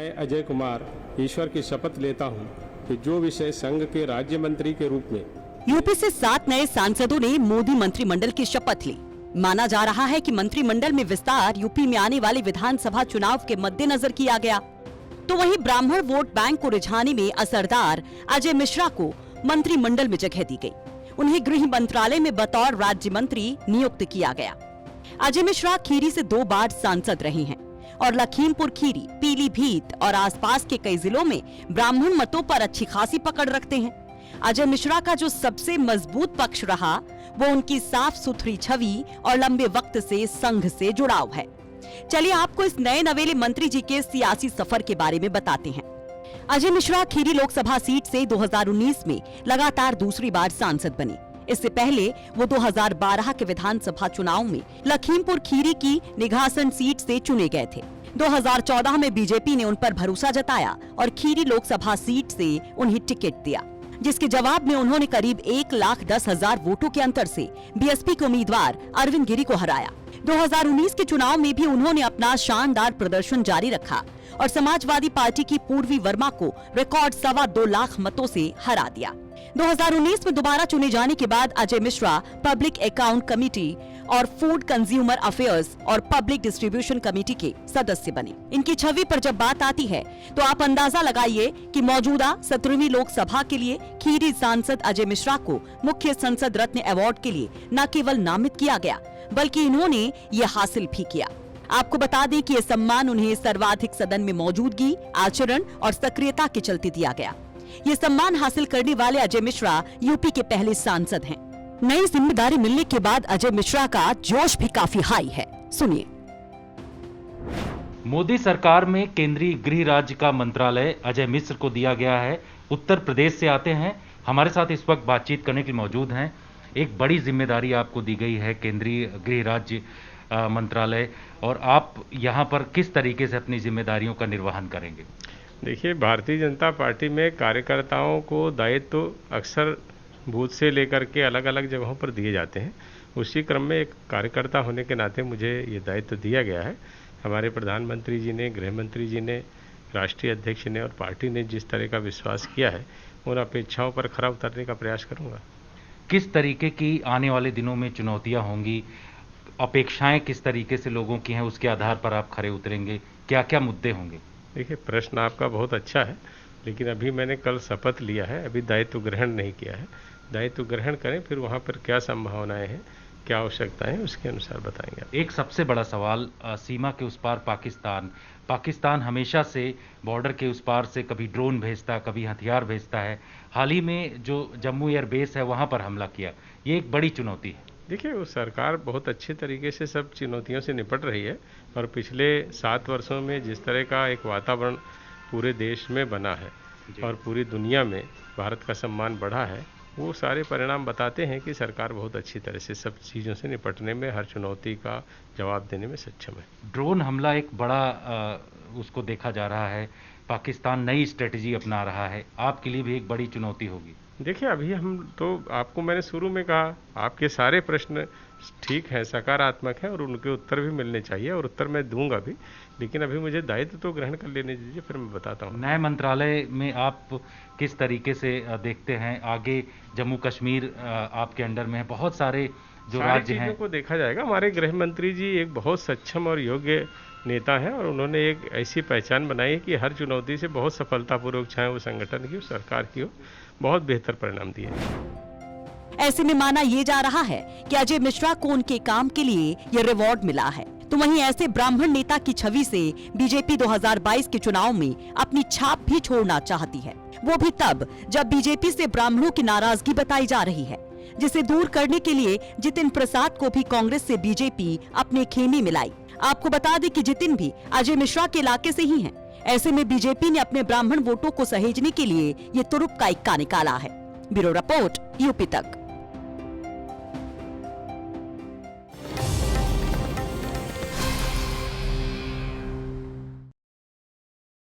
मैं अजय कुमार ईश्वर की शपथ लेता हूं कि जो विषय संघ के राज्य मंत्री के रूप में यूपी से 7 नए सांसदों ने मोदी मंत्रिमंडल की शपथ ली। माना जा रहा है कि मंत्रिमंडल में विस्तार यूपी में आने वाले विधानसभा चुनाव के मद्देनजर किया गया। तो वहीं ब्राह्मण वोट बैंक को रिझाने में असरदार अजय मिश्रा को मंत्रिमंडल में जगह दी गई। उन्हें गृह मंत्रालय में बतौर राज्य मंत्री नियुक्त किया गया। अजय मिश्रा खीरी से 2 बार सांसद रहे हैं और लखीमपुर खीरी, पीलीभीत और आसपास के कई जिलों में ब्राह्मण मतों पर अच्छी खासी पकड़ रखते हैं। अजय मिश्रा का जो सबसे मजबूत पक्ष रहा वो उनकी साफ सुथरी छवि और लंबे वक्त से संघ से जुड़ाव है। चलिए आपको इस नए नवेले मंत्री जी के सियासी सफर के बारे में बताते हैं। अजय मिश्रा खीरी लोकसभा सीट से 2019 में लगातार दूसरी बार सांसद बने। इससे पहले वो 2012 के विधानसभा चुनाव में लखीमपुर खीरी की निघासन सीट से चुने गए थे। 2014 में बीजेपी ने उन पर भरोसा जताया और खीरी लोकसभा सीट से उन्हें टिकट दिया, जिसके जवाब में उन्होंने करीब 1,10,000 वोटों के अंतर से बीएसपी के उम्मीदवार अरविंद गिरी को हराया। 2019 के चुनाव में भी उन्होंने अपना शानदार प्रदर्शन जारी रखा और समाजवादी पार्टी की पूर्वी वर्मा को रिकॉर्ड 2.25 लाख मतों से हरा दिया। 2019 में दोबारा चुने जाने के बाद Ajay Mishra public account committee और फूड कंज्यूमर अफेयर्स और पब्लिक डिस्ट्रीब्यूशन कमेटी के सदस्य बने। इनकी छवि पर जब बात आती है तो आप अंदाजा लगाइए कि मौजूदा 17वीं लोकसभा के लिए खीरी सांसद अजय मिश्रा को मुख्य संसद रत्न अवार्ड के लिए न केवल नामित किया गया बल्कि इन्होंने ये हासिल भी किया। आपको बता दें कि यह सम्मान उन्हें सर्वाधिक सदन में मौजूदगी, आचरण और सक्रियता के चलते दिया गया। ये सम्मान हासिल करने वाले अजय मिश्रा यूपी के पहले सांसद हैं। नई जिम्मेदारी मिलने के बाद अजय मिश्रा का जोश भी काफी हाई है। सुनिए। मोदी सरकार में केंद्रीय गृह राज्य का मंत्रालय अजय मिश्र को दिया गया है। उत्तर प्रदेश से आते हैं, हमारे साथ इस वक्त बातचीत करने के लिए मौजूद हैं। एक बड़ी जिम्मेदारी आपको दी गई है, केंद्रीय गृह राज्य मंत्रालय, और आप यहाँ पर किस तरीके से अपनी जिम्मेदारियों का निर्वहन करेंगे? देखिए, भारतीय जनता पार्टी में कार्यकर्ताओं को दायित्व अक्सर बूथ से लेकर के अलग अलग जगहों पर दिए जाते हैं। उसी क्रम में एक कार्यकर्ता होने के नाते मुझे ये दायित्व दिया गया है। हमारे प्रधानमंत्री जी ने, गृह मंत्री जी ने, राष्ट्रीय अध्यक्ष ने और पार्टी ने जिस तरह का विश्वास किया है, उन अपेक्षाओं पर खरा उतरने का प्रयास करूँगा। किस तरीके की आने वाले दिनों में चुनौतियाँ होंगी, अपेक्षाएं किस तरीके से लोगों की हैं, उसके आधार पर आप खरे उतरेंगे? क्या क्या मुद्दे होंगे? देखिए, प्रश्न आपका बहुत अच्छा है, लेकिन अभी मैंने कल शपथ लिया है, अभी दायित्व ग्रहण नहीं किया है। दायित्व ग्रहण करें, फिर वहाँ पर क्या संभावनाएं हैं, क्या आवश्यकताएं हैं, उसके अनुसार बताएंगे। एक सबसे बड़ा सवाल, सीमा के उस पार पाकिस्तान हमेशा से बॉर्डर के उस पार से कभी ड्रोन भेजता, कभी हथियार भेजता है। हाल ही में जो जम्मू एयर बेस है वहाँ पर हमला किया, ये एक बड़ी चुनौती है। देखिए, वो सरकार बहुत अच्छे तरीके से सब चुनौतियों से निपट रही है और पिछले 7 वर्षों में जिस तरह का एक वातावरण पूरे देश में बना है और पूरी दुनिया में भारत का सम्मान बढ़ा है, वो सारे परिणाम बताते हैं कि सरकार बहुत अच्छी तरह से सब चीज़ों से निपटने में, हर चुनौती का जवाब देने में सक्षम है। ड्रोन हमला एक बड़ा उसको देखा जा रहा है, पाकिस्तान नई स्ट्रेटजी अपना रहा है, आपके लिए भी एक बड़ी चुनौती होगी। देखिए, अभी हम तो, आपको मैंने शुरू में कहा, आपके सारे प्रश्न ठीक हैं, सकारात्मक हैं और उनके उत्तर भी मिलने चाहिए और उत्तर मैं दूंगा भी, लेकिन अभी मुझे दायित्व तो ग्रहण कर लेने दीजिए, फिर मैं बताता हूँ। नए मंत्रालय में आप किस तरीके से देखते हैं आगे? जम्मू कश्मीर आपके अंडर में है, बहुत सारे जो राज्य हैं, को देखा जाएगा। हमारे गृह मंत्री जी एक बहुत सक्षम और योग्य नेता हैं और उन्होंने एक ऐसी पहचान बनाई है कि हर चुनौती से बहुत सफलतापूर्वक, चाहे वो संगठन की हो, सरकार की हो, बहुत बेहतर परिणाम दिए। ऐसे में माना ये जा रहा है कि अजय मिश्रा को उनके काम के लिए ये रिवॉर्ड मिला है। तो वहीं ऐसे ब्राह्मण नेता की छवि से बीजेपी 2022 के चुनाव में अपनी छाप भी छोड़ना चाहती है, वो भी तब जब बीजेपी से ब्राह्मणों की नाराजगी बताई जा रही है, जिसे दूर करने के लिए जितिन प्रसाद को भी कांग्रेस से बीजेपी अपने खेमे में लाई। आपको बता दें कि जितिन भी अजय मिश्रा के इलाके से ही हैं। ऐसे में बीजेपी ने अपने ब्राह्मण वोटों को सहेजने के लिए ये तुरुप का इक्का निकाला है। ब्यूरो रिपोर्ट, यूपी तक।